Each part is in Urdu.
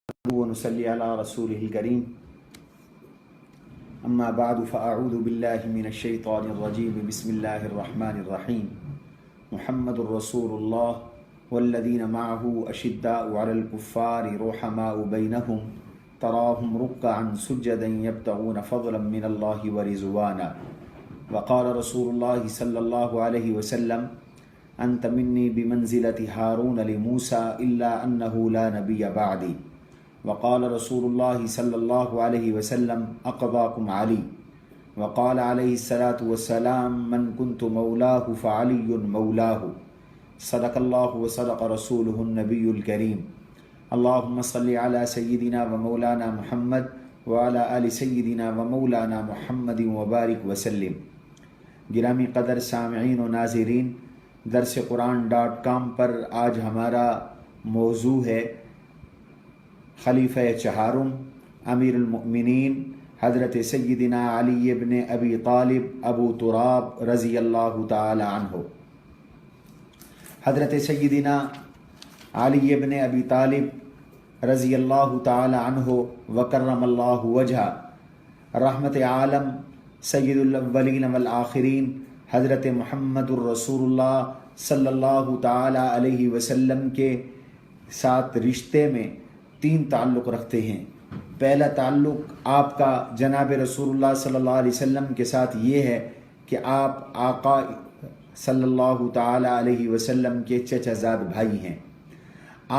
ونصلي على رسوله الكريم أما بعد فأعوذ بالله من الشيطان الرجيم بسم الله الرحمن الرحيم محمد رسول الله والذين معه أشداء على الكفار رحماء بينهم تراهم ركعا سجدا يبتغون فضلا من الله ورضوانا وقال رسول الله صلى الله عليه وسلم أنت مني بمنزلة هارون لموسى إلا أنه لا نبي بعدي وقال رسول الله صلى الله عليه وسلم أقضاكم علي وقال عليه الصلاة والسلام من كنت مولاه فعلي مولاه صدق الله وصدق رسوله النبي الكريم اللهم صل على سيدنا ومولانا محمد وعلى آل سيدنا ومولانا محمد وبارك وسلم. گرامی قدر سامعین و ناظرین، درس قرآن.com پر آج ہمارا موضوع ہے خلیفہ چہارم امیر المؤمنین حضرت سیدنا علی ابن ابی طالب ابو تراب رضی اللہ تعالی عنہ. حضرت سیدنا علی ابن ابی طالب رضی اللہ تعالی عنہ وکرم اللہ وجہ، رحمت عالم سید الاولین والآخرین حضرت محمد الرسول اللہ صلی اللہ تعالی علیہ وسلم کے ساتھ رشتے میں 3 تعلق رکھتے ہیں. پہلا تعلق آپ کا جناب رسول اللہ صلی اللہ علیہ وسلم کے ساتھ یہ ہے کہ آپ آقا صلی اللہ تعالی علیہ وسلم کے چچا زاد بھائی ہیں.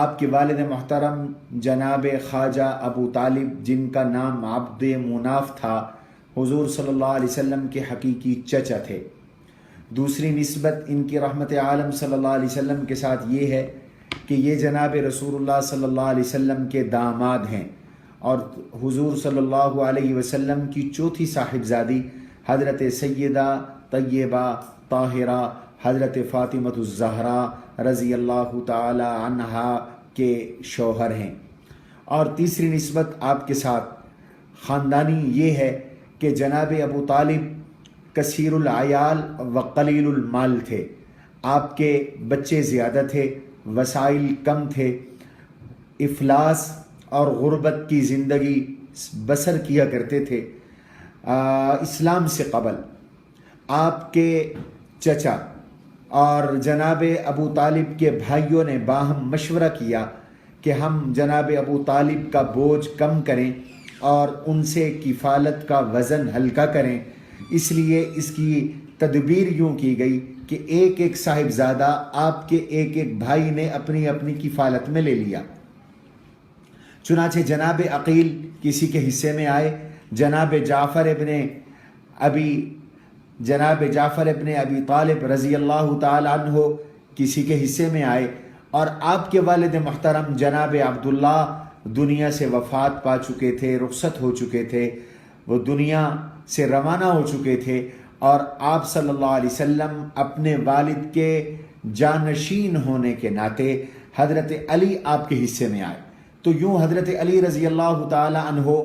آپ کے والد محترم جناب خواجہ ابو طالب، جن کا نام عبد مناف تھا، حضور صلی اللہ علیہ وسلم کے حقیقی چچا تھے. دوسری نسبت ان کی رحمت عالم صلی اللہ علیہ وسلم کے ساتھ یہ ہے کہ یہ جناب رسول اللہ صلی اللہ علیہ وسلم کے داماد ہیں، اور حضور صلی اللہ علیہ وسلم کی چوتھی صاحبزادی حضرت سیدہ طیبہ طاہرہ حضرت فاطمہ الزہرا رضی اللہ تعالی عنہا کے شوہر ہیں. اور تیسری نسبت آپ کے ساتھ خاندانی یہ ہے کہ جناب ابو طالب کثیر العیال و قلیل المال تھے. آپ کے بچے زیادہ تھے، وسائل کم تھے، افلاس اور غربت کی زندگی بسر کیا کرتے تھے. اسلام سے قبل آپ کے چچا اور جناب ابو طالب کے بھائیوں نے باہم مشورہ کیا کہ ہم جناب ابو طالب کا بوجھ کم کریں اور ان سے کفالت کا وزن ہلکا کریں. اس لیے اس کی تدبیر یوں کی گئی کہ ایک ایک صاحبزادہ آپ کے ایک ایک بھائی نے اپنی اپنی کفالت میں لے لیا. چنانچہ جناب عقیل کسی کے حصے میں آئے، جناب جعفر ابن ابی طالب رضی اللہ تعالی عنہ کسی کے حصے میں آئے، اور آپ کے والد محترم جناب عبداللہ دنیا سے وفات پا چکے تھے، رخصت ہو چکے تھے، وہ دنیا سے روانہ ہو چکے تھے، اور آپ صلی اللہ علیہ وسلم اپنے والد کے جانشین ہونے کے ناطے حضرت علی آپ کے حصے میں آئے. تو یوں حضرت علی رضی اللہ تعالی عنہ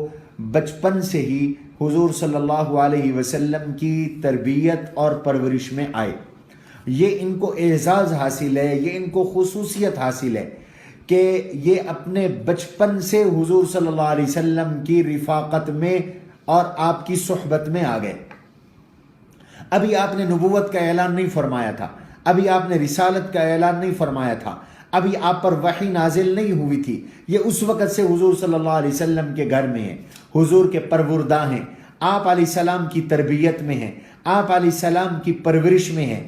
بچپن سے ہی حضور صلی اللہ علیہ وسلم کی تربیت اور پرورش میں آئے. یہ ان کو اعزاز حاصل ہے، یہ ان کو خصوصیت حاصل ہے کہ یہ اپنے بچپن سے حضور صلی اللہ علیہ وسلم کی رفاقت میں اور آپ کی صحبت میں آ گئے. ابھی آپ نے نبوت کا اعلان نہیں فرمایا تھا، ابھی آپ نے رسالت کا اعلان نہیں فرمایا تھا، ابھی آپ پر وحی نازل نہیں ہوئی تھی. یہ اس وقت سے حضور صلی اللہ علیہ وسلم کے گھر میں ہیں، حضور کے پروردہ ہیں، آپ علیہ السلام کی تربیت میں ہیں، آپ علیہ السلام کی پرورش میں ہیں.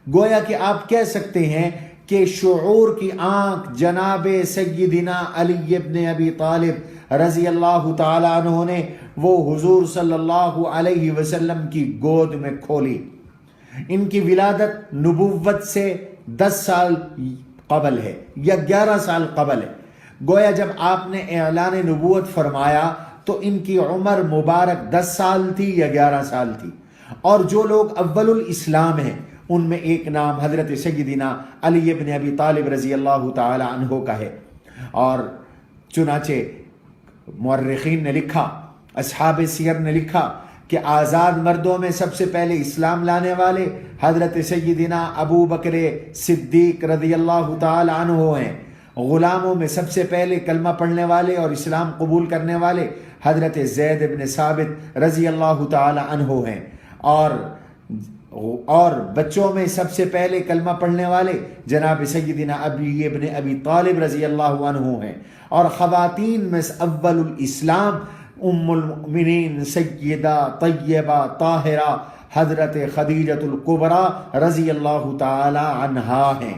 گویا کہ آپ کہہ سکتے ہیں کہ شعور کی آنکھ جناب سیدنا علی ابن ابی طالب رضی اللہ تعالی عنہ نے وہ حضور صلی اللہ علیہ وسلم کی گود میں کھولی. ان کی ولادت نبوت سے 10 سال قبل ہے یا 11 سال قبل ہے. گویا جب آپ نے اعلان نبوت فرمایا تو ان کی عمر مبارک 10 سال تھی یا 11 سال تھی. اور جو لوگ اول الاسلام ہیں ان میں ایک نام حضرت سیدنا علی ابن ابی طالب رضی اللہ تعالی عنہ کا ہے. اور چنانچہ مورخین نے لکھا، اصحاب سیر نے لکھا کہ آزاد مردوں میں سب سے پہلے اسلام لانے والے حضرت سیدنا ابو بکر صدیق رضی اللہ تعالی عنہ ہیں، غلاموں میں سب سے پہلے کلمہ پڑھنے والے اور اسلام قبول کرنے والے حضرت زید بن ثابت رضی اللہ تعالی عنہ ہیں، اور بچوں میں سب سے پہلے کلمہ پڑھنے والے جناب سیدنا علی ابن ابی طالب رضی اللہ عنہ ہیں، اور خواتین میں اول الاسلام ام المؤمنین سیدہ طیبہ طاہرہ حضرت خدیجۃ الکبریٰ رضی اللہ تعالی عنہا ہیں۔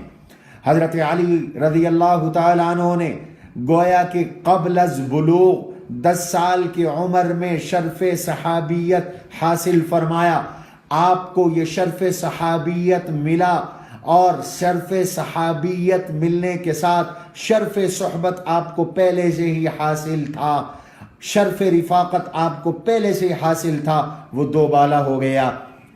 حضرت علی رضی اللہ تعالی عنہ نے گویا کہ قبل از بلوغ 10 سال کی عمر میں شرف صحابیت حاصل فرمایا۔ آپ کو یہ شرف صحابیت ملا، اور شرف صحابیت ملنے کے ساتھ شرف صحبت آپ کو پہلے سے ہی حاصل تھا، شرف رفاقت آپ کو پہلے سے حاصل تھا، وہ دو بالا ہو گیا۔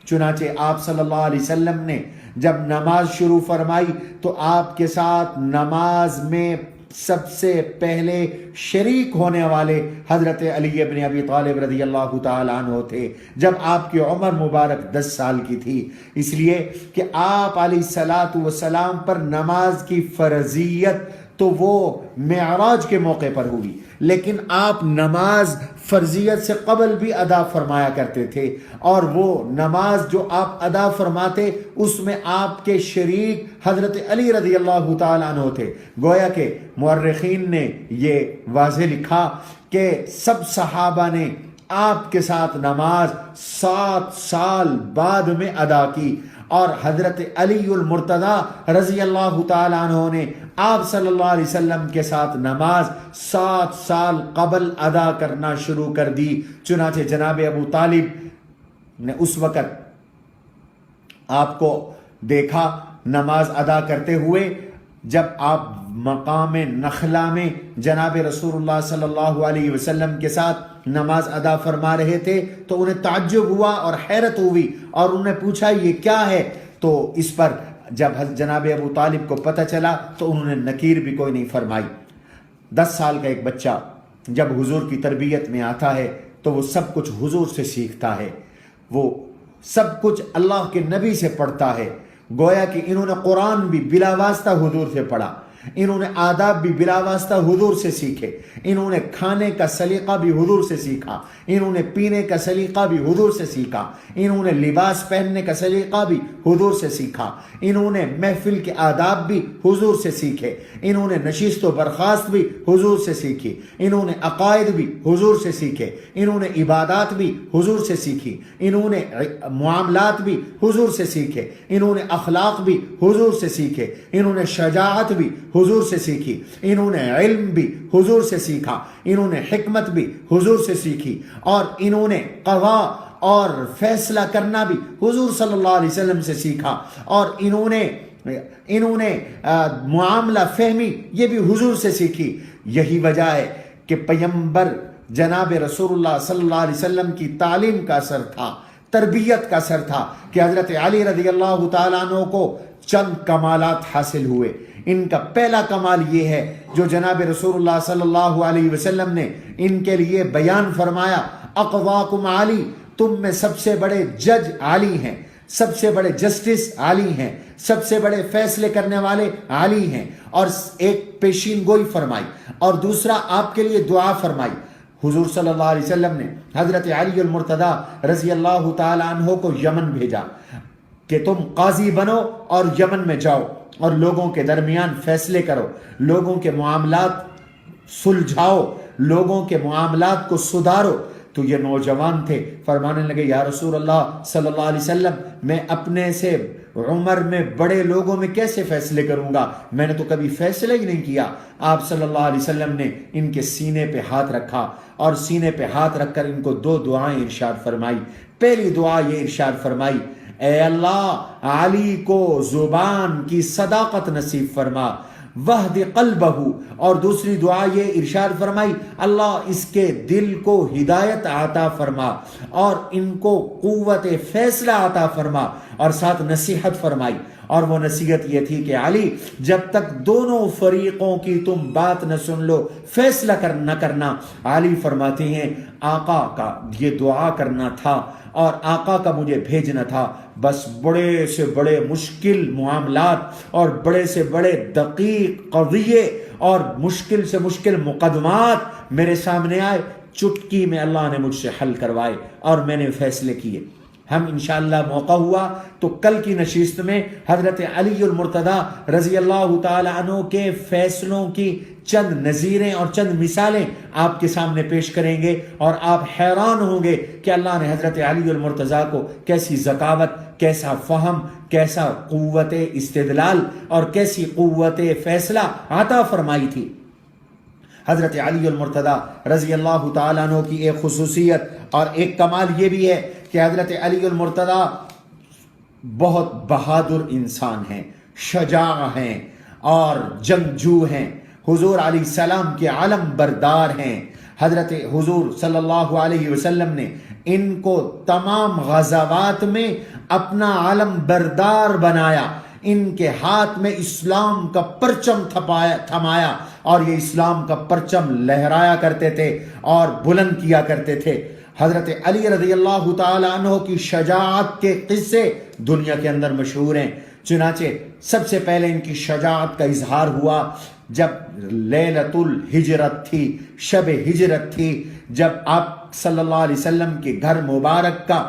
چنانچہ آپ صلی اللہ علیہ وسلم نے جب نماز شروع فرمائی تو آپ کے ساتھ نماز میں سب سے پہلے شریک ہونے والے حضرت علی ابن ابی طالب رضی اللہ تعالی عنہ تھے، جب آپ کی عمر مبارک 10 سال کی تھی، اس لیے کہ آپ علیہ الصلاۃ والسلام پر نماز کی فرضیت تو وہ معراج کے موقع پر ہوئی، لیکن آپ نماز فرضیت سے قبل بھی ادا فرمایا کرتے تھے، اور وہ نماز جو آپ ادا فرماتے اس میں آپ کے شریک حضرت علی رضی اللہ تعالیٰ عنہ تھے۔ گویا کہ مورخین نے یہ واضح لکھا کہ سب صحابہ نے آپ کے ساتھ نماز 7 سال بعد میں ادا کی، اور حضرت علی المرتضی رضی اللہ تعالیٰ عنہ نے آپ صلی اللہ علیہ وسلم کے ساتھ نماز 7 سال قبل ادا کرنا شروع کر دی۔ چنانچہ جناب ابو طالب نے اس وقت آپ کو دیکھا نماز ادا کرتے ہوئے، جب آپ مقام نخلا میں جناب رسول اللہ صلی اللہ علیہ وسلم کے ساتھ نماز ادا فرما رہے تھے تو انہیں تعجب ہوا اور حیرت ہوئی، اور انہوں نے پوچھا یہ کیا ہے؟ تو اس پر جب جناب ابو طالب کو پتہ چلا تو انہوں نے نکیر بھی کوئی نہیں فرمائی۔ 10 سال کا ایک بچہ جب حضور کی تربیت میں آتا ہے تو وہ سب کچھ حضور سے سیکھتا ہے، وہ سب کچھ اللہ کے نبی سے پڑھتا ہے۔ گویا کہ انہوں نے قرآن بھی بلا واسطہ حضور سے پڑھا، انہوں نے آداب بھی بلا واسطہ حضور سے سیکھے، انہوں نے کھانے کا سلیقہ بھی حضور سے سیکھا، انہوں نے پینے کا سلیقہ بھی حضور سے سیکھا، انہوں نے لباس پہننے کا سلیقہ بھی حضور سے سیکھا، انہوں نے محفل کے آداب بھی حضور سے سیکھے، انہوں نے نشست و برخاست بھی حضور سے سیکھی، انہوں نے عقائد بھی حضور سے سیکھے، انہوں نے عبادات بھی حضور سے سیکھی، انہوں نے معاملات بھی حضور سے سیکھے، انہوں نے اخلاق بھی حضور سے سیکھے، انہوں نے شجاعت بھی حضور سے سیکھی، انہوں نے علم بھی حضور سے سیکھا، انہوں نے حکمت بھی حضور سے سیکھی، اور انہوں نے قضا اور فیصلہ کرنا بھی حضور صلی اللہ علیہ وسلم سے سیکھا، اور انہوں نے معاملہ فہمی یہ بھی حضور سے سیکھی۔ یہی وجہ ہے کہ پیغمبر جناب رسول اللہ صلی اللہ علیہ وسلم کی تعلیم کا اثر تھا، تربیت کا اثر تھا کہ حضرت علی رضی اللہ تعالیٰ عنہ کو چند کمالات حاصل ہوئے۔ ان کا پہلا کمال یہ ہے جو جناب رسول اللہ صلی اللہ علیہ وسلم نے ان کے لیے بیان فرمایا، اقواکم علی، تم میں سب سے بڑے جج علی ہیں، سب سے بڑے جسٹس علی ہیں، سب سے بڑے فیصلے کرنے والے علی ہیں، اور ایک پیشین گوئی فرمائی، اور دوسرا آپ کے لیے دعا فرمائی۔ حضور صلی اللہ علیہ وسلم نے حضرت علی المرتضی رضی اللہ تعالی عنہ کو یمن بھیجا کہ تم قاضی بنو اور یمن میں جاؤ اور لوگوں کے درمیان فیصلے کرو، لوگوں کے معاملات سلجھاؤ، لوگوں کے معاملات کو سدھارو۔ تو یہ نوجوان تھے، فرمانے لگے یا رسول اللہ صلی اللہ علیہ وسلم، میں اپنے سے عمر میں بڑے لوگوں میں کیسے فیصلے کروں گا، میں نے تو کبھی فیصلہ ہی نہیں کیا۔ آپ صلی اللہ علیہ وسلم نے ان کے سینے پہ ہاتھ رکھا، اور سینے پہ ہاتھ رکھ کر ان کو 2 دعائیں ارشاد فرمائی۔ پہلی دعا یہ ارشاد فرمائی، اے اللہ علی کو زبان کی صداقت نصیب فرما، وحد قلبہ، اور دوسری دعا یہ ارشاد فرمائی، اللہ اس کے دل کو ہدایت عطا فرما اور ان کو قوت فیصلہ عطا فرما، اور ساتھ نصیحت فرمائی، اور وہ نصیحت یہ تھی کہ علی جب تک دونوں فریقوں کی تم بات نہ سن لو فیصلہ نہ کرنا۔ علی فرماتے ہیں آقا کا یہ دعا کرنا تھا اور آقا کا مجھے بھیجنا تھا، بس بڑے سے بڑے مشکل معاملات اور بڑے سے بڑے دقیق قضیے اور مشکل سے مشکل مقدمات میرے سامنے آئے، چٹکی میں اللہ نے مجھ سے حل کروائے اور میں نے فیصلے کیے۔ ہم انشاءاللہ موقع ہوا تو کل کی نشست میں حضرت علی المرتضی رضی اللہ تعالی عنہ کے فیصلوں کی چند نظیریں اور چند مثالیں آپ کے سامنے پیش کریں گے، اور آپ حیران ہوں گے کہ اللہ نے حضرت علی المرتضی کو کیسی ذکاوت، کیسا فہم، کیسا قوت استدلال اور کیسی قوت فیصلہ عطا فرمائی تھی۔ حضرت علی المرتضی رضی اللہ تعالیٰ عنہ کی ایک خصوصیت اور ایک کمال یہ بھی ہے کہ حضرت علی المرتضی بہت بہادر انسان ہیں، شجاع ہیں اور جنگجو ہیں، حضور علیہ السلام کے علم بردار ہیں۔ حضرت حضور صلی اللہ علیہ وسلم نے ان کو تمام غزوات میں اپنا علم بردار بنایا، ان کے ہاتھ میں اسلام کا پرچم تھمایا اور یہ اسلام کا پرچم لہرایا کرتے تھے اور بلند کیا کرتے تھے۔ حضرت علی رضی اللہ تعالی عنہ کی شجاعت کے قصے دنیا کے اندر مشہور ہیں، چنانچہ سب سے پہلے ان کی شجاعت کا اظہار ہوا جب لیلۃ الہجرت تھی، شب ہجرت تھی، جب آپ صلی اللہ علیہ وسلم کے گھر مبارک کا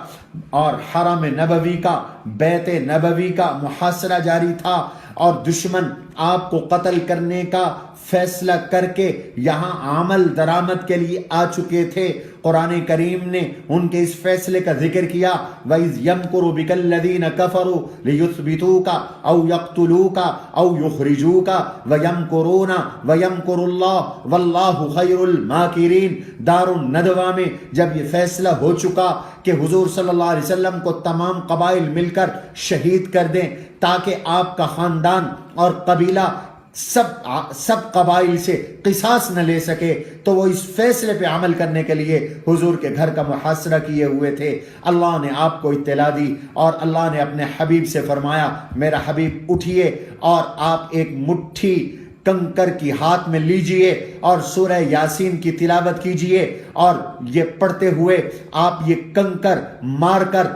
اور حرم نبوی کا، بیت نبوی کا محاصرہ جاری تھا اور دشمن آپ کو قتل کرنے کا فیصلہ کر کے یہاں عمل درآمد کے لیے آ چکے تھے۔ قرآن کریم نے ان کے اس فیصلے کا ذکر کیا، وَإِذْ يَمْكُرُ بِكَ الَّذِينَ كَفَرُوا لِيُثْبِتُوكَ أَوْ يَقْتُلُوكَ أَوْ يُخْرِجُوكَ وَيَمْكُرُونَ وَيَمْكُرُ اللَّهُ وَاللَّهُ خَيْرُ الْمَاكِرِينَ۔ دار الندوہ میں جب یہ فیصلہ ہو چکا کہ حضور صلی اللہ علیہ وسلم کو تمام قبائل مل کر شہید کر دیں تاکہ آپ کا خاندان اور قبیلہ سب قبائل سے قصاص نہ لے سکے، تو وہ اس فیصلے پہ عمل کرنے کے لیے حضور کے گھر کا محاصرہ کیے ہوئے تھے۔ اللہ نے آپ کو اطلاع دی اور اللہ نے اپنے حبیب سے فرمایا میرا حبیب اٹھیے اور آپ ایک مٹھی کنکر کی ہاتھ میں لیجئے اور سورہ یاسین کی تلاوت کیجئے، اور یہ پڑھتے ہوئے آپ یہ کنکر مار کر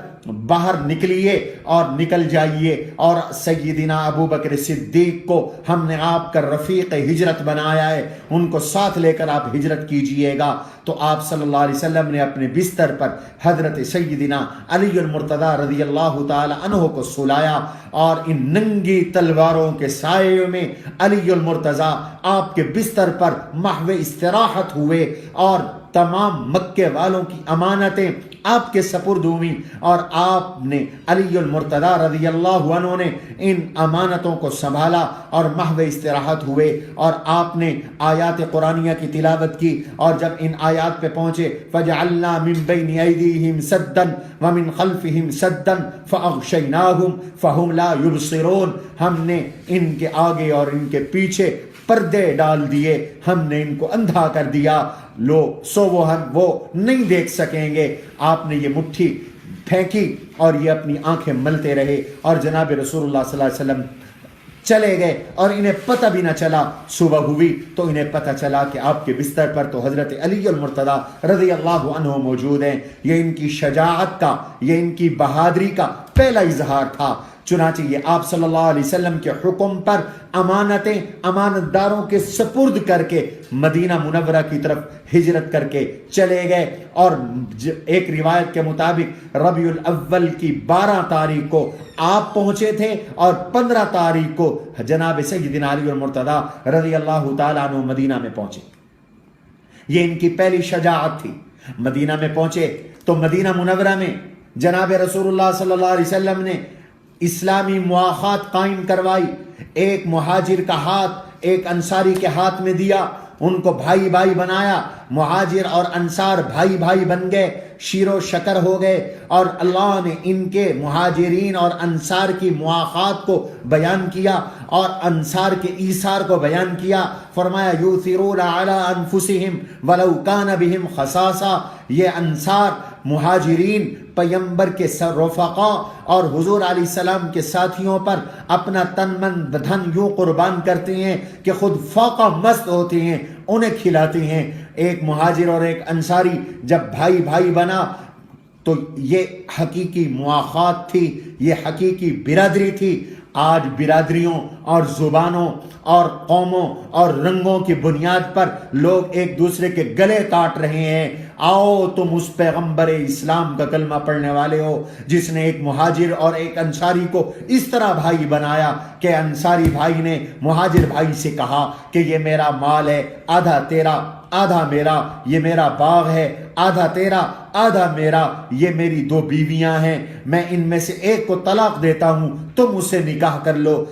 باہر نکلیے اور نکل جائیے، اور سیدنا ابو بکر صدیق کو ہم نے آپ کا رفیق ہجرت بنایا ہے، ان کو ساتھ لے کر آپ ہجرت کیجئے گا۔ تو آپ صلی اللہ علیہ وسلم نے اپنے بستر پر حضرت سیدنا علی المرتضی رضی اللہ تعالی عنہ کو سلایا، اور ان ننگی تلواروں کے سائے میں علی المرتضی آپ کے بستر پر محو استراحت ہوئے، اور تمام مکے والوں کی امانتیں آپ کے سپرد ہوئیں، اور آپ نے علی المرتضی رضی اللہ عنہ نے ان امانتوں کو سنبھالا اور محو استراحت ہوئے، اور آپ نے آیات قرآنیہ کی تلاوت کی، اور جب ان آیات پہ پہنچے فَجَعَلْنَا مِن بَيْنِ أَيْدِيهِمْ سَدًّا وَمِن خَلْفِهِمْ سَدًّا فَأَغْشَيْنَاهُمْ فَهُمْ لَا يُبْصِرُونَ۔ ہم نے ان کے آگے اور ان کے پیچھے پردے ڈال دیے، ہم نے ان کو اندھا کر دیا، وہ نہیں دیکھ سکیں گے۔ آپ نے یہ مٹھی پھینکی اور یہ اپنی آنکھیں ملتے رہے، اور جناب رسول اللہ صلی اللہ علیہ وسلم چلے گئے اور انہیں پتہ بھی نہ چلا۔ صبح ہوئی تو انہیں پتہ چلا کہ آپ کے بستر پر تو حضرت علی المرتضی رضی اللہ عنہ موجود ہیں۔ یہ ان کی شجاعت کا، یہ ان کی بہادری کا پہلا اظہار تھا۔ چنانچہ یہ آپ صلی اللہ علیہ وسلم کے حکم پر امانتیں امانت داروں کے سپرد کر کے مدینہ منورہ کی طرف ہجرت کر کے چلے گئے، اور ایک روایت کے مطابق ربیع الاول کی 12 تاریخ کو آپ پہنچے تھے، اور 15 تاریخ کو جناب سیدنا علی المرتضی رضی اللہ تعالیٰ عنہ مدینہ میں پہنچے۔ یہ ان کی پہلی شجاعت تھی۔ مدینہ میں پہنچے تو مدینہ منورہ میں جناب رسول اللہ صلی اللہ علیہ وسلم نے اسلامی مواخات قائم کروائی۔ ایک مہاجر کا ہاتھ ایک انصاری کے ہاتھ میں دیا، ان کو بھائی بھائی بنایا، مہاجر اور انصار بھائی بھائی بن گئے، شیر و شکر ہو گئے، اور اللہ نے ان کے مہاجرین اور انصار کی مواخات کو بیان کیا اور انصار کے ایثار کو بیان کیا۔ فرمایا یؤثرون علی انفسہم ولو کان بہم خصاصہ، یہ انصار مہاجرین پیغمبر کے رفقا اور حضور علیہ السلام کے ساتھیوں پر اپنا تن من دھن یوں قربان کرتے ہیں کہ خود فاقہ مست ہوتے ہیں، انہیں کھلاتے ہیں۔ ایک مہاجر اور ایک انصاری جب بھائی بھائی بنا تو یہ حقیقی مواخات تھی، یہ حقیقی برادری تھی۔ آج برادریوں اور زبانوں اور قوموں اور رنگوں کی بنیاد پر لوگ ایک دوسرے کے گلے کاٹ رہے ہیں۔ آؤ تم اس پیغمبر اسلام کا کلمہ پڑھنے والے ہو جس نے ایک مہاجر اور ایک انصاری کو اس طرح بھائی بنایا کہ انصاری بھائی نے مہاجر بھائی سے کہا کہ یہ میرا مال ہے، آدھا تیرا آدھا میرا، یہ میرا باغ ہے، آدھا تیرا آدھا میرا، یہ میری 2 بیویاں ہیں، میں ان میں سے ایک کو طلاق دیتا ہوں، تم اس سے نکاح کر لو۔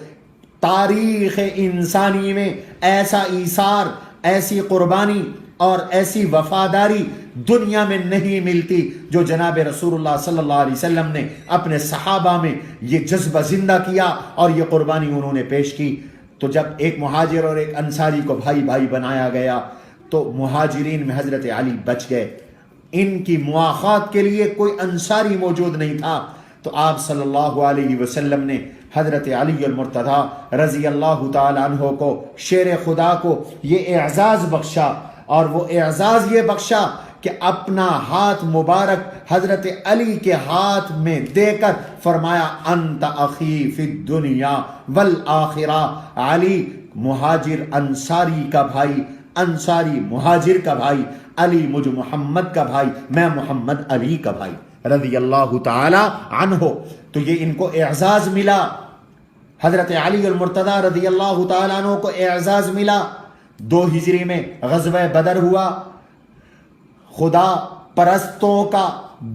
تاریخ انسانی میں ایسا ایثار، ایسی قربانی اور ایسی وفاداری دنیا میں نہیں ملتی جو جناب رسول اللہ صلی اللہ علیہ وسلم نے اپنے صحابہ میں یہ جذبہ زندہ کیا اور یہ قربانی انہوں نے پیش کی۔ تو جب ایک مہاجر اور ایک انصاری کو بھائی بھائی بنایا گیا تو مہاجرین میں حضرت علی بچ گئے، ان کی مواخات کے لیے کوئی انصاری موجود نہیں تھا۔ تو آپ صلی اللہ علیہ وسلم نے حضرت علی المرتضی رضی اللہ تعالی عنہ کو، شیر خدا کو یہ اعزاز بخشا، اور وہ اعزاز یہ بخشا کہ اپنا ہاتھ مبارک حضرت علی کے ہاتھ میں دے کر فرمایا انت اخی فی الدنیا والآخرہ، علی مہاجر انصاری کا بھائی، انصاری مہاجر کا بھائی، علی مجھ محمد کا بھائی، میں محمد علی کا بھائی رضی اللہ تعالی عنہ۔ تو یہ ان کو اعزاز ملا، حضرت علی المرتضی رضی اللہ تعالی عنہ کو اعزاز ملا۔ 2 ہجری میں غزوہ بدر ہوا۔ خدا پرستوں کا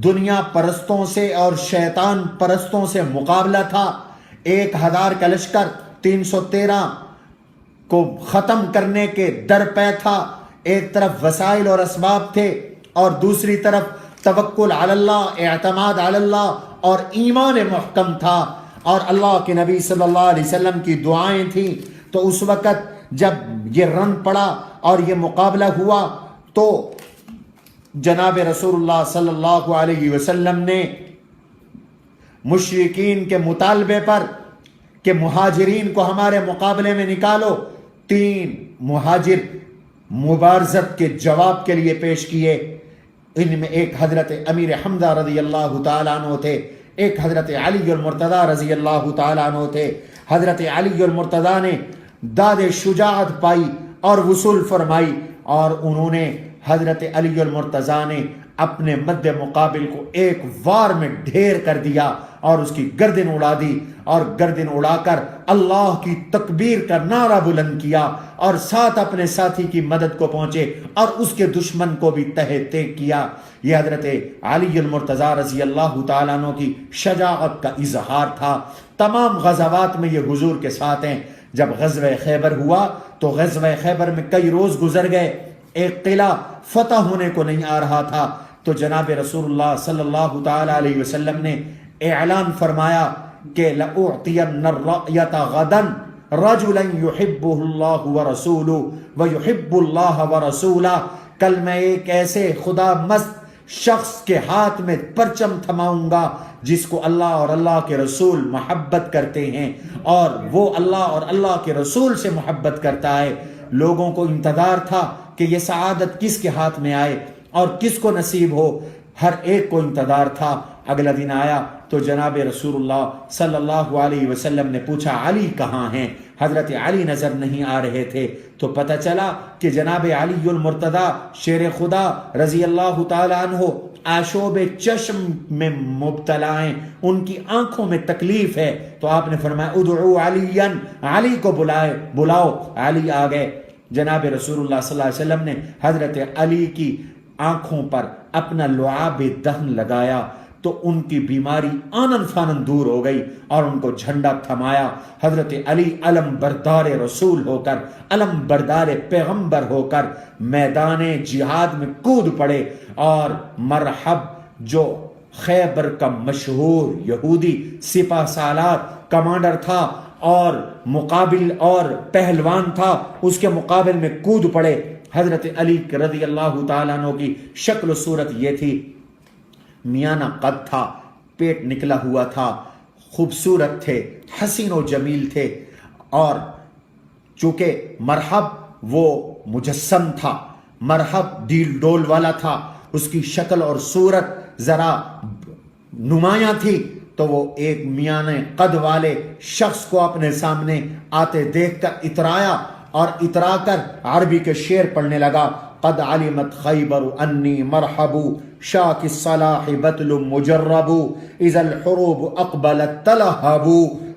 دنیا پرستوں سے اور شیطان پرستوں سے مقابلہ تھا۔ 1000 کا لشکر 313 کو ختم کرنے کے در پہ تھا۔ ایک طرف وسائل اور اسباب تھے اور دوسری طرف توکل علی اللہ، اعتماد علی اللہ اور ایمان محکم تھا، اور اللہ کے نبی صلی اللہ علیہ وسلم کی دعائیں تھیں۔ تو اس وقت جب یہ رن پڑا اور یہ مقابلہ ہوا تو جناب رسول اللہ صلی اللہ علیہ وسلم نے مشرکین کے مطالبے پر کہ مہاجرین کو ہمارے مقابلے میں نکالو، 3 مہاجر مبارزت کے جواب کے لیے پیش کیے۔ ان میں ایک حضرت امیر حمزہ رضی اللہ تعالیٰ عنہ تھے، ایک حضرت علی المرتضی رضی اللہ تعالیٰ عنہ تھے۔ حضرت علی المرتضی نے داد شجاعت پائی اور وصول فرمائی، اور انہوں نے حضرت علی المرتضی نے اپنے مد مقابل کو ایک وار میں ڈھیر کر دیا اور اس کی گردن اڑا دی، اور گردن اڑا کر اللہ کی تکبیر کا نعرہ بلند کیا، اور ساتھ اپنے ساتھی کی مدد کو پہنچے اور اس کے دشمن کو بھی تہہ تیگ کیا۔ یہ حضرت علی المرتضی رضی اللہ تعالیٰ عنہ کی شجاعت کا اظہار تھا۔ تمام غزوات میں یہ حضور کے ساتھ ہیں۔ جب غزوہ خیبر ہوا تو غزوہ خیبر میں کئی روز گزر گئے، ایک قلعہ فتح ہونے کو نہیں آ رہا تھا، تو جناب رسول اللہ صلی اللہ تعالی علیہ وسلم نے اعلان فرمایا کہ لَأُعْطِيَنَّ الرَّأْيَةَ غَدًا رَجُلًا يُحِبُّهُ اللَّهُ وَرَسُولُهُ وَيُحِبُّ اللَّهَ وَرَسُولَهُ، کل میں ایک ایسے خدا مست شخص کے ہاتھ میں پرچم تھماؤں گا جس کو اللہ اور اللہ کے رسول محبت کرتے ہیں، اور وہ اللہ اور اللہ کے رسول سے محبت کرتا ہے۔ لوگوں کو انتظار تھا کہ یہ سعادت کس کے ہاتھ میں آئے اور کس کو نصیب ہو، ہر ایک کو انتظار تھا۔ اگلا دن آیا تو جناب رسول اللہ صلی اللہ علیہ وسلم نے پوچھا علی کہاں ہیں؟ حضرت علی نظر نہیں آ رہے تھے، تو پتہ چلا کہ جناب علی المرتضی شیر خدا رضی اللہ تعالی عنہ آشوب چشم میں مبتلا ہیں، ان کی آنکھوں میں تکلیف ہے۔ تو آپ نے فرمایا ادعو علی، علی کو بلاؤ۔ علی آ گئے۔ جناب رسول اللہ صلی اللہ علیہ وسلم نے حضرت علی کی آنکھوں پر اپنا لعاب دہن لگایا تو ان کی بیماری آنن فانن دور ہو گئی، اور ان کو جھنڈا تھمایا۔ حضرت علی علم بردار رسول ہو کر، علم بردار پیغمبر ہو کر میدان جہاد میں کود پڑے، اور مرحب جو خیبر کا مشہور یہودی سپہ سالار کمانڈر تھا اور مقابل اور پہلوان تھا، اس کے مقابل میں کود پڑے۔ حضرت علی رضی اللہ تعالیٰ عنہ کی شکل و صورت یہ تھی میانہ قد تھا، پیٹ نکلا ہوا تھا، خوبصورت تھے، حسین و جمیل تھے، اور چونکہ مرحب وہ مجسم تھا، مرحب ڈیل ڈول والا تھا، اس کی شکل اور صورت ذرا نمایاں تھی، تو وہ ایک میانہ قد والے شخص کو اپنے سامنے آتے دیکھ کر اترایا، اور اترا کر عربی کے شعر پڑھنے لگا: قد علمت خیبر انی مرحب شاک الصلاح بطل مجرب اذا الحروب اقبلت تلہب.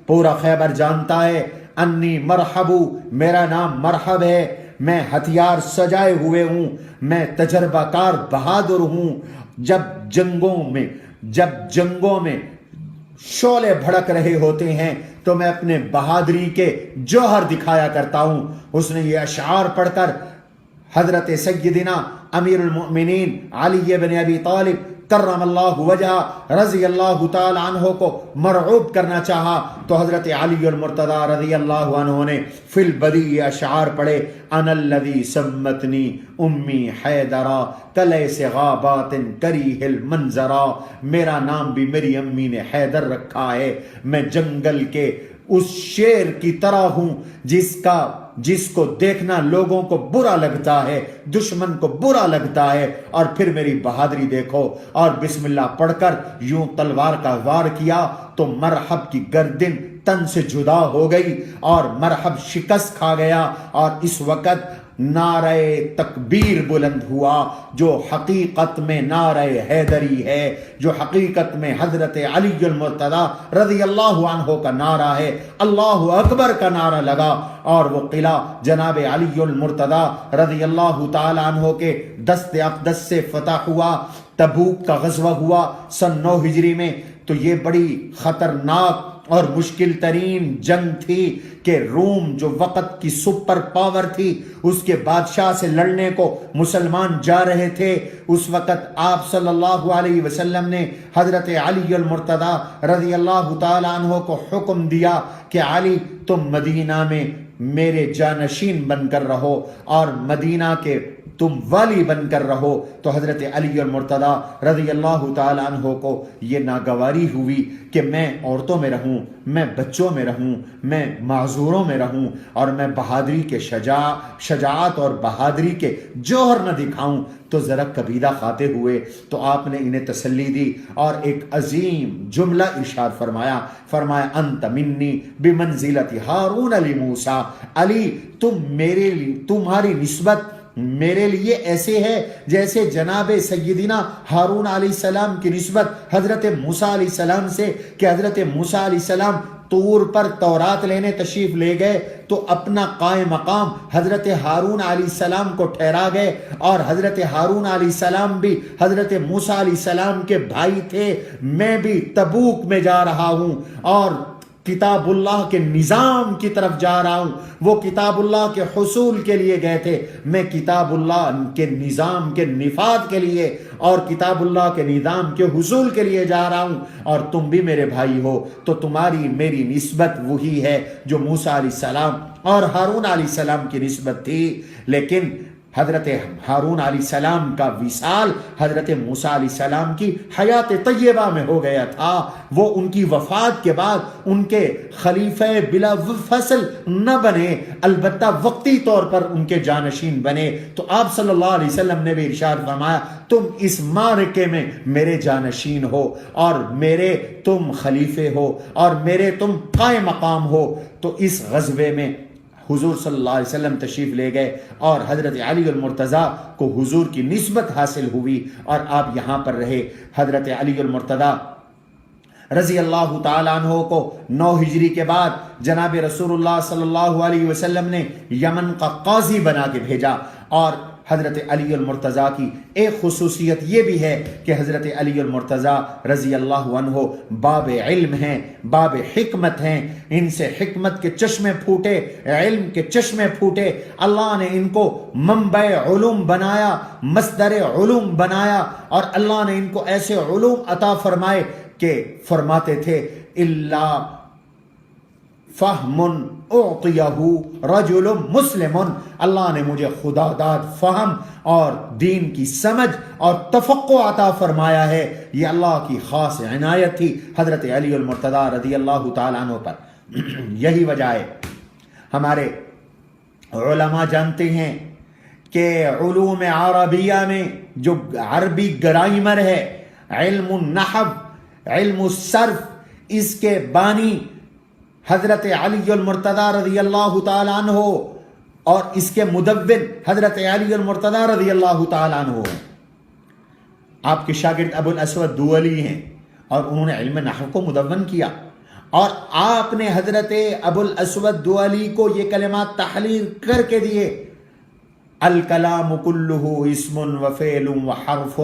پورا خیبر جانتا ہے انی مرحب، میرا نام مرحب ہے، میں ہتھیار سجائے ہوئے ہوں، میں تجربہ کار بہادر ہوں. جب جنگوں میں شعلے بھڑک رہے ہوتے ہیں تو میں اپنے بہادری کے جوہر دکھایا کرتا ہوں. اس نے یہ اشعار پڑھ کر حضرت سیدنا امیر المؤمنین علی بن ابی طالب کرم اللہ وجہہ رضی اللہ تعالی عنہ کو مرعوب کرنا چاہا، تو حضرت علی المرتضی رضی اللہ عنہ نے فی البدیع اشعار پڑھے: انا الذی سمتنی امی حیدرا کلیس غابات کریہ المنظرا. میرا نام بھی میری امی نے حیدر رکھا ہے، میں جنگل کے اس شیر کی طرح ہوں جس کو دیکھنا لوگوں کو برا لگتا ہے، دشمن کو برا لگتا ہے. اور پھر میری بہادری دیکھو، اور بسم اللہ پڑھ کر یوں تلوار کا وار کیا تو مرحب کی گردن تن سے جدا ہو گئی اور مرحب شکست کھا گیا. اور اس وقت نعرہ تکبیر بلند ہوا، جو حقیقت میں نعرہ حیدری ہے، جو حقیقت میں حضرت علی المرتضی رضی اللہ عنہ کا نعرہ ہے. اللہ اکبر کا نعرہ لگا، اور وہ قلعہ جناب علی المرتضی رضی اللہ تعالی عنہ کے دست اقدس سے فتح ہوا. تبوک کا غزوہ ہوا سن 9 ہجری میں. تو یہ بڑی خطرناک اور مشکل ترین جنگ تھی کہ روم جو وقت کی سپر پاور تھی، اس کے بادشاہ سے لڑنے کو مسلمان جا رہے تھے. اس وقت آپ صلی اللہ علیہ وسلم نے حضرت علی المرتضی رضی اللہ تعالی عنہ کو حکم دیا کہ علی تم مدینہ میں میرے جانشین بن کر رہو اور مدینہ کے تم والی بن کر رہو. تو حضرت علی المرتضی رضی اللہ تعالی عنہ کو یہ ناگواری ہوئی کہ میں عورتوں میں رہوں، میں بچوں میں رہوں، میں معذوروں میں رہوں، اور میں بہادری کے شجاعت اور بہادری کے جوہر نہ دکھاؤں. تو ذرا قبیلہ کھاتے ہوئے تو آپ نے انہیں تسلی دی اور ایک عظیم جملہ ارشاد فرمایا انت منی بمنزلت ہارون لموسیٰ. علی تمہاری نسبت میرے لیے ایسے ہے جیسے جناب سیدنا ہارون علیہ السلام کی نسبت حضرت موسیٰ علیہ السلام سے، کہ حضرت موسیٰ علیہ السلام طور پر تورات لینے تشریف لے گئے تو اپنا قائم مقام حضرت ہارون علیہ السلام کو ٹھہرا گئے، اور حضرت ہارون علیہ السلام بھی حضرت موسیٰ علیہ السلام کے بھائی تھے. میں بھی تبوک میں جا رہا ہوں اور کتاب اللہ کے نظام کی طرف جا رہا ہوں. وہ کتاب اللہ کے حصول کے لیے گئے تھے، میں کتاب اللہ کے نظام کے نفاذ کے لیے اور کتاب اللہ کے نظام کے حصول کے لیے جا رہا ہوں. اور تم بھی میرے بھائی ہو، تو تمہاری میری نسبت وہی ہے جو موسیٰ علیہ السلام اور ہارون علیہ السلام کی نسبت تھی. لیکن حضرت ہارون علیہ السلام کا وصال حضرت موسیٰ علیہ السلام کی حیات طیبہ میں ہو گیا تھا. وہ ان کی وفات کے بعد ان کے خلیفہ بلا فصل نہ بنے، البتہ وقتی طور پر ان کے جانشین بنے. تو آپ صلی اللہ علیہ وسلم نے بھی ارشاد فرمایا تم اس معرکے میں میرے جانشین ہو اور میرے تم خلیفے ہو اور میرے تم قائم مقام ہو. تو اس غزوے میں حضور صلی اللہ علیہ وسلم تشریف لے گئے اور حضرت علی المرتضی کو حضور کی نسبت حاصل ہوئی اور آپ یہاں پر رہے. حضرت علی المرتضی رضی اللہ تعالیٰ عنہ کو 9 ہجری کے بعد جناب رسول اللہ صلی اللہ علیہ وسلم نے یمن کا قاضی بنا کے بھیجا. اور حضرت علی المرتضی کی ایک خصوصیت یہ بھی ہے کہ حضرت علی المرتضی رضی اللہ عنہ باب علم ہیں، باب حکمت ہیں. ان سے حکمت کے چشمے پھوٹے، علم کے چشمے پھوٹے. اللہ نے ان کو منبع علوم بنایا، مصدر علوم بنایا، اور اللہ نے ان کو ایسے علوم عطا فرمائے کہ فرماتے تھے الا فہم اعطیہ رجل مسلم، اللہ نے مجھے خدا داد فہم اور دین کی سمجھ اور تفقہ عطا فرمایا ہے۔ یہ اللہ کی خاص عنایت تھی حضرت علی المرتضیٰ رضی اللہ تعالیٰ عنہ پر۔ یہی وجہ ہے ہمارے علماء جانتے ہیں کہ علوم عربیہ میں جو عربی گرامر ہے، علم النحو، علم الصرف، اس کے بانی حضرت علی المرتضیٰ رضی اللہ تعالیٰ عنہ اور اس کے مدون حضرت علی المرتضیٰ رضی اللہ تعالیٰ عنہ ہیں۔ آپ کے شاگرد ابو الاسود دولی ہیں اور انہوں نے علم نحو کو مدون کیا، اور آپ نے حضرت ابو الاسود دولی کو یہ کلمات تحریر کر کے دیے: الکلام کلہ اسم و فعل و حرف۔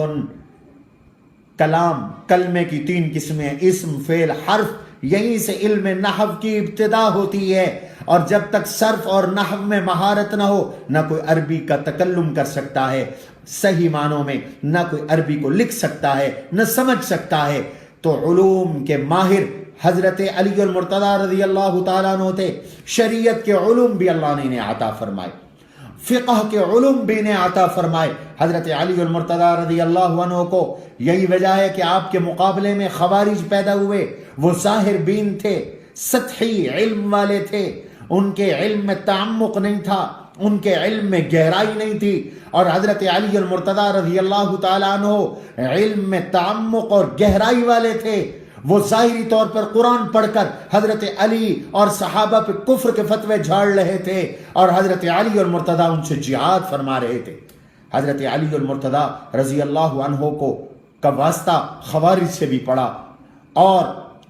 کلام، کلمے کی 3 قسمیں، اسم، فعل، حرف۔ یہیں سے علم نحو کی ابتدا ہوتی ہے، اور جب تک صرف اور نحو میں مہارت نہ ہو، نہ کوئی عربی کا تکلم کر سکتا ہے صحیح معنوں میں، نہ کوئی عربی کو لکھ سکتا ہے، نہ سمجھ سکتا ہے۔ تو علوم کے ماہر حضرت علی المرتضیٰ رضی اللہ تعالیٰ عنہ تھے۔ شریعت کے علوم بھی اللہ نے انہیں عطا فرمائے، فقہ کے علوم بھی انہیں عطا فرمائے حضرت علی المرتضیٰ رضی اللہ عنہ کو۔ یہی وجہ ہے کہ آپ کے مقابلے میں خوارج پیدا ہوئے۔ وہ ظاہر بین تھے، سطحی علم والے تھے، ان کے علم میں تعمق نہیں تھا، ان کے علم میں گہرائی نہیں تھی، اور حضرت علی المرتضیٰ رضی اللہ تعالیٰ عنہ علم میں تعمق اور گہرائی والے تھے۔ وہ ظاہری طور پر قرآن پڑھ کر حضرت علی اور صحابہ پہ کفر کے فتوے جھاڑ رہے تھے، اور حضرت علی المرتضیٰ ان سے جہاد فرما رہے تھے۔ حضرت علی المرتضیٰ رضی اللہ عنہ کا واسطہ خوارج سے بھی پڑا، اور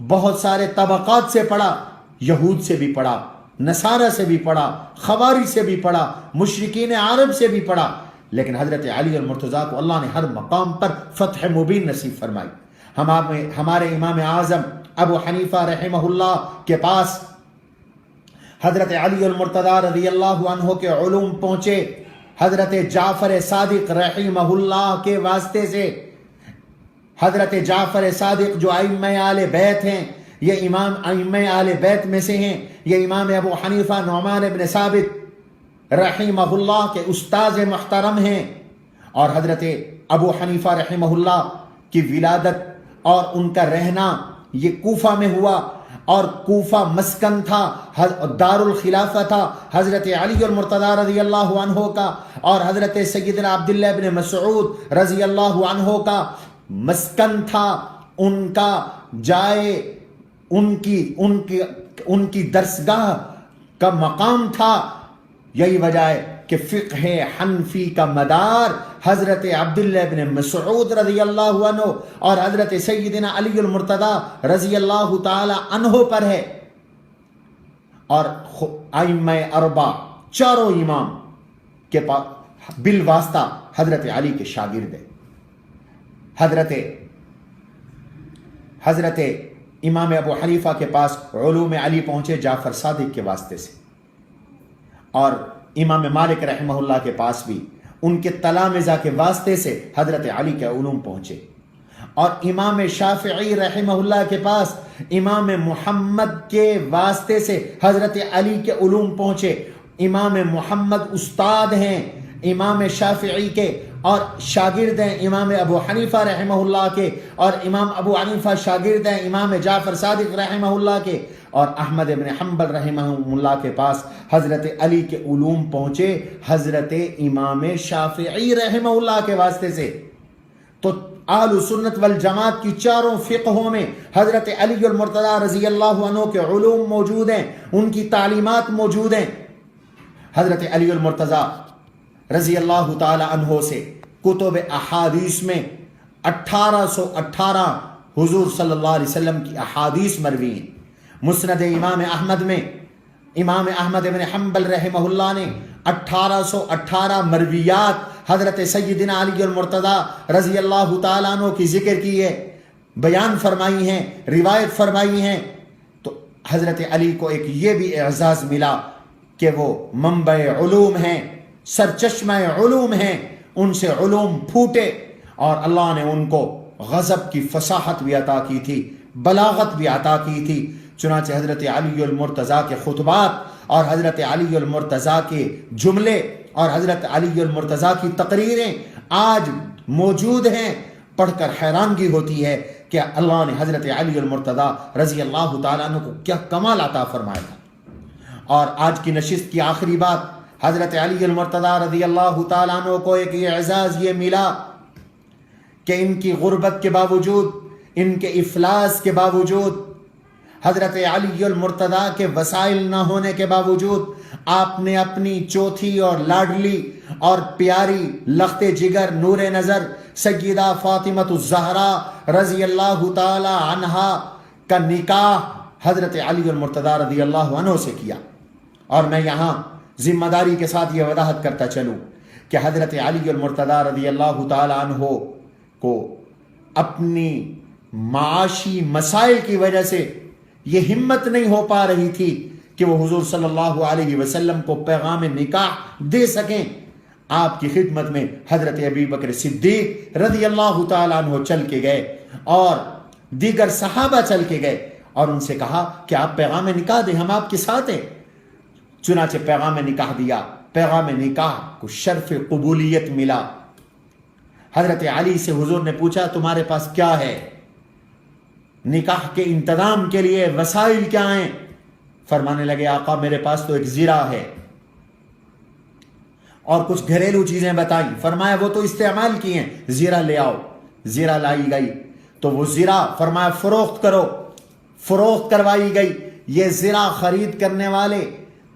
بہت سارے طبقات سے پڑا، یہود سے بھی پڑا، نصارہ سے بھی پڑا، خوارج سے بھی پڑا، مشرکین عرب سے بھی پڑا، لیکن حضرت علی المرتضیٰ کو اللہ نے ہر مقام پر فتح مبین نصیب فرمائی۔ ہمارے امام اعظم ابو حنیفہ رحمہ اللہ کے پاس حضرت علی المرتضیٰ رضی اللہ عنہ کے علوم پہنچے حضرت جعفر صادق رحمہ اللہ کے واسطے سے۔ حضرت جعفر صادق جو ائمہ اہل بیت ہیں، یہ امام ائمہ اہل بیت میں سے ہیں، یہ امام ابو حنیفہ نعمان بن ثابت رحمہ اللہ کے استاذ محترم ہیں، اور حضرت ابو حنیفہ رحمہ اللہ کی ولادت اور ان کا رہنا یہ کوفہ میں ہوا، اور کوفہ مسکن تھا، دار الخلافہ تھا حضرت علی المرتضیٰ رضی اللہ عنہ کا، اور حضرت سیدنا عبداللہ بن مسعود رضی اللہ عنہ کا مسکن تھا، ان کا جائے، ان کی درسگاہ کا مقام تھا۔ یہی وجہ ہے کہ فقہ حنفی کا مدار حضرت عبداللہ بن مسعود رضی اللہ عنہ اور حضرت سیدنا علی المرتضیٰ رضی اللہ تعالی عنہ پر ہے، اور ائمہ اربعہ چاروں امام کے پاس بالواسطہ حضرت علی کے شاگرد ہیں۔ حضرت امام ابو حنیفہ کے پاس علوم علی پہنچے جعفر صادق کے واسطے سے، اور امام مالک رحمہ اللہ کے پاس بھی ان کے تلامذہ کے واسطے سے حضرت علی کے علوم پہنچے، اور امام شافعی رحمہ اللہ کے پاس امام محمد کے واسطے سے حضرت علی کے علوم پہنچے۔ امام محمد استاد ہیں امام شافعی کے، اور شاگرد ہیں امام ابو حنیفہ رحمہ اللہ کے، اور امام ابو حنیفہ شاگرد ہیں امام جعفر صادق رحمہ اللہ کے، اور احمد بن حنبل رحمہ اللہ کے پاس حضرت علی کے علوم پہنچے حضرت امام شافعی رحمہ اللہ کے واسطے سے۔ تو اہل سنت والجماعت کی چاروں فقہوں میں حضرت علی المرتضیٰ رضی اللہ عنہ کے علوم موجود ہیں، ان کی تعلیمات موجود ہیں۔ حضرت علی المرتضیٰ رضی اللہ تعالی عنہ سے کتب احادیث میں 1818 حضور صلی اللہ علیہ وسلم کی احادیث مروی ہیں۔ مسند امام احمد میں امام احمد بن حنبل رحمہ اللہ نے 1818 مرویات حضرت سیدنا علی المرتضیٰ رضی اللہ تعالیٰ عنہ کی ذکر کی ہے، بیان فرمائی ہیں، روایت فرمائی ہیں۔ تو حضرت علی کو ایک یہ بھی اعزاز ملا کہ وہ منبع علوم ہیں، سرچشمہ علوم ہیں، ان سے علوم پھوٹے، اور اللہ نے ان کو غضب کی فصاحت بھی عطا کی تھی، بلاغت بھی عطا کی تھی۔ چنانچہ حضرت علی المرتضیٰ کے خطبات اور حضرت علی المرتضیٰ کے جملے اور حضرت علی المرتضیٰ کی تقریریں آج موجود ہیں. پڑھ کر حیرانگی ہوتی ہے کہ اللہ نے حضرت علی المرتضیٰ رضی اللہ تعالیٰ عنہ کو کیا کمال عطا فرمایا تھا. اور آج کی نشست کی آخری بات، حضرت علی المرتضیٰ رضی اللہ تعالیٰ عنہ کو ایک یہ اعزاز یہ ملا کہ ان کی غربت کے باوجود، ان کے افلاس کے باوجود، حضرت علی المرتضیٰ کے وسائل نہ ہونے کے باوجود آپ نے اپنی چوتھی اور لاڈلی اور پیاری لخت جگر نور نظر سیدہ فاطمۃ الزہرا رضی اللہ تعالی عنہا کا نکاح حضرت علی المرتضیٰ رضی اللہ عنہ سے کیا. اور میں یہاں ذمہ داری کے ساتھ یہ وضاحت کرتا چلوں کہ حضرت علی المرتضیٰ رضی اللہ تعالی عنہ کو اپنی معاشی مسائل کی وجہ سے یہ ہمت نہیں ہو پا رہی تھی کہ وہ حضور صلی اللہ علیہ وسلم کو پیغام نکاح دے سکیں. آپ کی خدمت میں حضرت ابی بکر صدیق رضی اللہ تعالیٰ عنہ چل کے گئے اور دیگر صحابہ چل کے گئے اور ان سے کہا کہ آپ پیغام نکاح دیں، ہم آپ کے ساتھ ہیں. چنانچہ پیغام نکاح دیا. پیغام نکاح کو شرف قبولیت ملا. حضرت علی سے حضور نے پوچھا تمہارے پاس کیا ہے، نکاح کے انتظام کے لیے وسائل کیا ہیں؟ فرمانے لگے آقا میرے پاس تو ایک زرہ ہے اور کچھ گھریلو چیزیں بتائیں. فرمایا وہ تو استعمال کی ہیں، زرہ لے آؤ. زرہ لائی گئی تو وہ زرہ فرمایا فروخت کرو. فروخت کروائی گئی. یہ زرہ خرید کرنے والے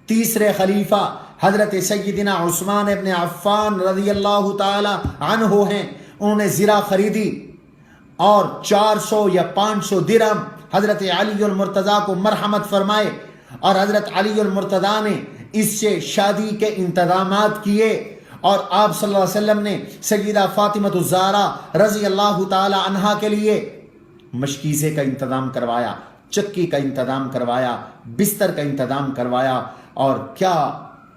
تیسرے خلیفہ حضرت سیدنا عثمان ابن عفان رضی اللہ تعالی عنہ ہیں. انہوں نے زرہ خریدی اور 400 یا 500 درہم حضرت علی المرتضیٰ کو مرحمت فرمائے اور حضرت علی المرتضیٰ نے اس سے شادی کے انتظامات کیے. اور آپ صلی اللہ علیہ وسلم نے سیدہ فاطمۃ الزہرا رضی اللہ تعالی عنہا کے لیے مشکیزے کا انتظام کروایا، چکی کا انتظام کروایا، بستر کا انتظام کروایا. اور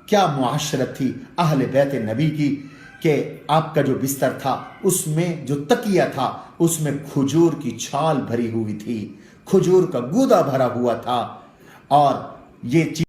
کیا معاشرت تھی اہل بیت نبی کی کہ آپ کا جو بستر تھا اس میں جو تکیہ تھا اس میں کھجور کی چھال بھری ہوئی تھی، کھجور کا گودا بھرا ہوا تھا. اور یہ چیز